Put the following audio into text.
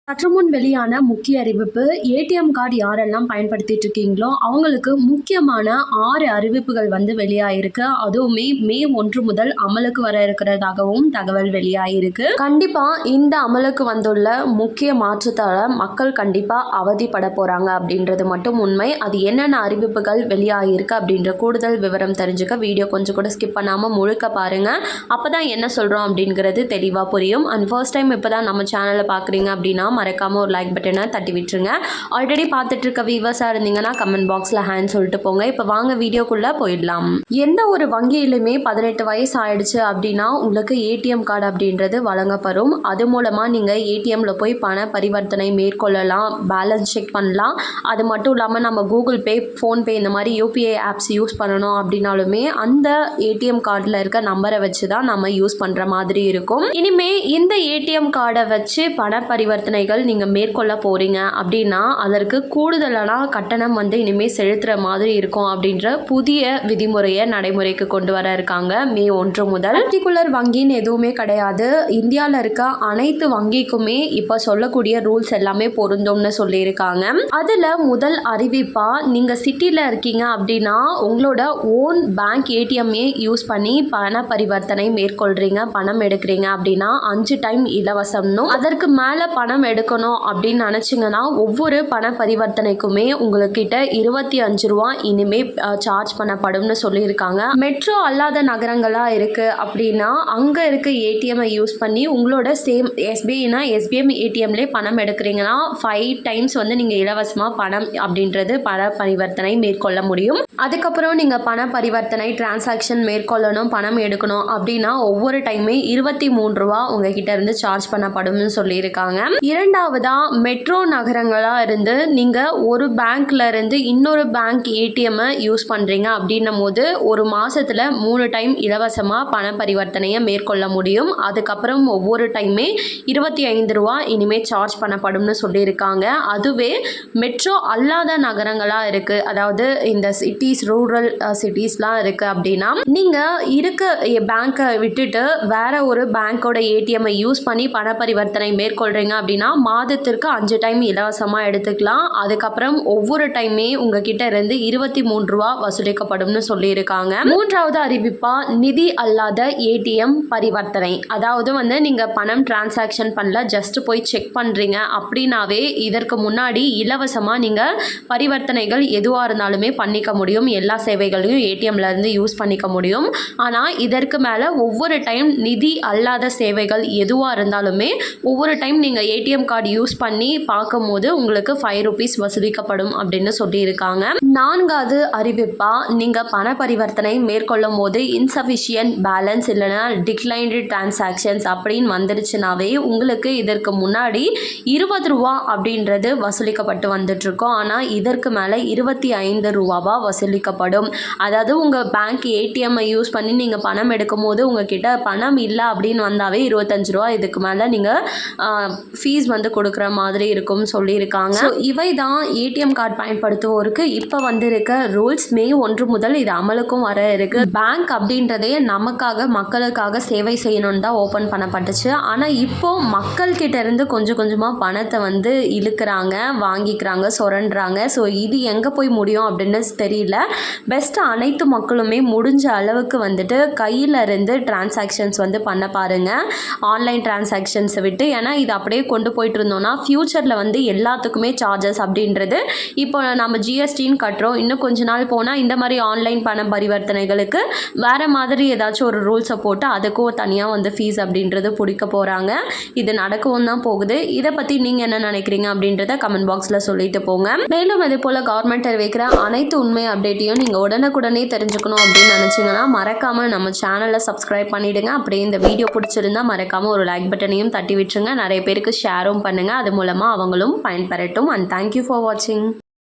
சற்று முன் வெளியான முக்கிய அறிவிப்பு. ஏடிஎம் கார்டு யாரெல்லாம் பயன்படுத்திட்டு இருக்கீங்களோ அவங்களுக்கு முக்கியமான 6 அறிவிப்புகள் வெளியாயிருக்கு. அதுவுமே மே 1 முதல் அமலுக்கு வர இருக்கிறதாகவும் தகவல் வெளியாயிருக்கு. கண்டிப்பா இந்த அமலுக்கு வந்துள்ள முக்கிய மாற்றத்தால மக்கள் கண்டிப்பா அவதிப்பட போறாங்க அப்படின்றது மட்டும் உண்மை. அது என்னென்ன அறிவிப்புகள் வெளியாயிருக்கு அப்படின்ற கூடுதல் விவரம் தெரிஞ்சுக்க வீடியோ கொஞ்சம் கூட ஸ்கிப் பண்ணாம முழுக்க பாருங்க. அப்பதான் என்ன சொல்றோம் அப்படிங்கிறது தெளிவா புரியும். அண்ட் ஃபர்ஸ்ட் டைம் இப்பதான் நம்ம சேனலை பாக்குறீங்க அப்படின்னா மறக்காம ஒரு லைக் பட்டனை தட்டி விட்டுருங்க. ஆல்ரெடி பார்த்துட்டு இருக்க வியூவர்ஸாக இருந்தீங்கன்னா கமெண்ட் பாக்ஸில் ஹேண்ட் சொல்லிட்டு போங்க. இப்போ வாங்க வீடியோக்குள்ளே போயிடலாம். எந்த ஒரு வங்கியிலுமே 18 வயசு ஆயிடுச்சு அப்படின்னா உங்களுக்கு ஏடிஎம் கார்டு அப்படின்றது வழங்கப்படும். அது மூலமாக நீங்கள் ஏடிஎம்ல போய் பண பரிவர்த்தனை மேற்கொள்ளலாம், பேலன்ஸ் செக் பண்ணலாம். அது மட்டும் இல்லாமல் நம்ம கூகுள் பே, ஃபோன்பே இந்த மாதிரி யூபிஐ ஆப்ஸ் யூஸ் பண்ணணும் அப்படின்னாலுமே அந்த ஏடிஎம் கார்டில் இருக்க நம்பரை வச்சு தான் நம்ம யூஸ் பண்ணுற மாதிரி இருக்கும். இனிமே இந்த ஏடிஎம் கார்டை வச்சு பண பரிவர்த்தனைகள் நீங்கள் மேற்கொள்ள போகிறீங்க அப்படின்னா அதற்கு கூடுதலான கட்டணம் இனிமேல் செலுத்துகிற மாதிரி இருக்கும் அப்படின்ற புதிய விதிமுறையை நடைமுறைக்கு கொண்டு வர இருக்காங்க மே 1 முதல். பர்டிகுலர் வங்கின்னு எதுவுமே கிடையாது. இந்தியாவில் இருக்க அனைத்து வங்கிக்குமே இப்போ சொல்லக்கூடிய ரூல்ஸ் எல்லாமே பொருந்தும்னு சொல்லியிருக்காங்க. அதில் முதல் அறிவிப்பா நீங்கள் சிட்டியில் இருக்கீங்க அப்படின்னா உங்களோட ஓன் பேங்க் ஏடிஎம்ஏ யூஸ் பண்ணி பண பரிவர்த்தனை மேற்கொள்கிறீங்க, பணம் எடுக்கிறீங்க அப்படின்னா 5 டைம் இலவசம்னும், அதற்கு மேலே பணம் எடுக்கணும் அப்படின்னு நினச்சிங்கன்னா ஒவ்வொரு பண பரிவர்த்தனைக்குமே உங்ககிட்ட 25 ரூபா இனிமே சார்ஜ் பண்ணப்படும்னு சொல்லியிருக்காங்க. மெட்ரோ அல்லாத நகரங்களாக இருக்குது அப்படின்னா அங்கே இருக்க ஏடிஎம்ஐ யூஸ் பண்ணி உங்களோட சேம் எஸ்பிஐனா எஸ்பிஎம் ஏடிஎம்லேயே பணம் எடுக்கிறீங்கன்னா 5 டைம்ஸ் நீங்கள் இலவசமாக பணம் அப்படின்றது பண பரிவர்த்தனை மேற்கொள்ள முடியும். அதுக்கப்புறம் நீங்கள் பண பரிவர்த்தனை டிரான்சாக்ஷன் மேற்கொள்ளணும், பணம் எடுக்கணும் அப்படின்னா ஒவ்வொரு டைமே 23 ரூபா உங்ககிட்ட இருந்து சார்ஜ் பண்ணப்படும்னு சொல்லியிருக்காங்க. இரண்டாவதா மெட்ரோ நகரங்களாக இருந்து நீங்கள் ஒரு பேங்க்ல இருந்து இன்னொரு பேங்க் ஏடிஎம்மை யூஸ் பண்ணுறீங்க அப்படின்னும் போது ஒரு மாதத்தில் 3 டைம் இலவசமாக பண பரிவர்த்தனையை மேற்கொள்ள முடியும். அதுக்கப்புறம் ஒவ்வொரு டைமே 25 ரூபா இனிமேல் சார்ஜ் பண்ணப்படும்னு சொல்லியிருக்காங்க. அதுவே மெட்ரோ அல்லாத நகரங்களாக இருக்குது, அதாவது இந்த சிட்டிஸ், ரூரல் சிட்டிஸ்லாம் இருக்குது அப்படின்னா நீங்கள் இருக்க பேங்க்கை விட்டுட்டு வேற ஒரு பேங்க்கோட ஏடிஎம்ஐ யூஸ் பண்ணி பண பரிவர்த்தனை மேற்கொள்கிறீங்க அப்படின்னா மாதத்திற்கு 5 டைம் இலவசமாக எடுத்துக்கலாம். அதுக்கப்புறம் ஒவ்வொரு டைமே உங்ககிட்ட இருந்து 23 ரூபா வசூலிக்கப்படும்னு சொல்லியிருக்காங்க. மூன்றாவது அறிவிப்பா நிதி அல்லாத ஏடிஎம் பரிவர்த்தனை. அதாவது நீங்கள் பணம் டிரான்சாக்ஷன் பண்ணல, ஜஸ்ட் போய் செக் பண்ணுறீங்க அப்படின்னாவே இதற்கு முன்னாடி இலவசமாக நீங்கள் பரிவர்த்தனைகள் எதுவாக இருந்தாலுமே பண்ணிக்க முடியும். எல்லா சேவைகளையும் ஏடிஎம்ல இருந்து யூஸ் பண்ணிக்க முடியும். ஆனால் இதற்கு மேலே ஒவ்வொரு டைம் நிதி அல்லாத சேவைகள் எதுவாக இருந்தாலுமே ஒவ்வொரு டைம் நீங்கள் ஏடிஎம் கார்டு யூஸ் பண்ணி பார்க்கும்போது உங்களுக்கு 5 ரூபீஸ் வசூலிக்கப்படும் அப்படின்னு சொல்லியிருக்காங்க. நான்காவது அறிவிப்பா நீங்கள் பண பரிவர்த்தனை மேற்கொள்ளும் போது இன்சஃபிஷியன்ட் பேலன்ஸ் இல்லைனா டிக்ளைன்டு டிரான்சாக்ஷன்ஸ் அப்படின்னு வந்துருச்சுனாவே உங்களுக்கு இதற்கு முன்னாடி 20 ரூபா அப்படின்றது வசூலிக்கப்பட்டு வந்துட்டுருக்கோம். ஆனால் இதற்கு மேலே 25 ரூபாவா வசூலிக்கப்படும். அதாவது உங்கள் பேங்க் ஏடிஎம்ஐ யூஸ் பண்ணி நீங்கள் பணம் எடுக்கும் போது உங்ககிட்ட பணம் இல்லை அப்படின்னு வந்தாவே 25 ரூபா இதுக்கு மேலே நீங்கள் ஃபீஸ் கொடுக்குற மாதிரி இருக்கும் சொல்லியிருக்காங்க. ஸோ இவை தான் ஏடிஎம் கார்டு பயன்படுத்துவோருக்கு இப்போ இருக்க ரூல்ஸ். மே 1 முதல் இது அமலுக்கும் வர இருக்கு. பேங்க் அப்படின்றதே நமக்காக மக்களுக்காக சேவை செய்யணும்னு தான் ஓப்பன் பண்ணப்பட்டுச்சு. ஆனால் இப்போ மக்கள் கிட்ட இருந்து கொஞ்சம் கொஞ்சமாக பணத்தை இழுக்கிறாங்க, வாங்கிக்கிறாங்க, சுரண்டுறாங்க. ஸோ இது எங்கே போய் முடியும் அப்படின்னு தெரியல. பெஸ்ட் அனைத்து மக்களுமே முடிஞ்ச அளவுக்கு கையில் இருந்து டிரான்சாக்ஷன்ஸ் பண்ண பாருங்க, ஆன்லைன் டிரான்சாக்ஷன்ஸை விட்டு. ஏன்னா இது அப்படியே கொண்டு போயிட்டு இருந்தோம்னா ஃபியூச்சரில் எல்லாத்துக்குமே சார்ஜஸ் அப்படின்றது இப்போ நம்ம ஜிஎஸ்டின்னு கட்டுறோம். இன்னும் கொஞ்ச நாள் போனால் இந்த மாதிரி ஆன்லைன் பண பரிவர்த்தனைகளுக்கு வேறு மாதிரி ஏதாச்சும் ஒரு ரூல்ஸை போட்டு அதுக்கும் தனியாக ஃபீஸ் அப்படின்றது பிடிக்க போகிறாங்க. இது நடக்கவும் தான் போகுது. இதை பற்றி நீங்கள் என்ன நினைக்கிறீங்க அப்படின்றத கமெண்ட் பாக்ஸில் சொல்லிட்டு போங்க. மேலும் இது போல் கவர்மெண்ட் தெரிவிக்கிற அனைத்து உண்மை அப்டேட்டையும் நீங்கள் உடனுக்குடனே தெரிஞ்சுக்கணும் அப்படின்னு நினச்சிங்கன்னா மறக்காமல் நம்ம சேனலை சப்ஸ்கிரைப் பண்ணிவிடுங்க. அப்படியே இந்த வீடியோ பிடிச்சிருந்தா மறக்காமல் ஒரு லைக் பட்டனையும் தட்டி விட்டுருங்க. நிறைய பேருக்கு ஷேரும் பண்ணுங்கள். அது மூலமாக அவங்களும் பயன்பெறட்டும். அண்ட் தேங்க்யூ ஃபார் வாட்சிங்.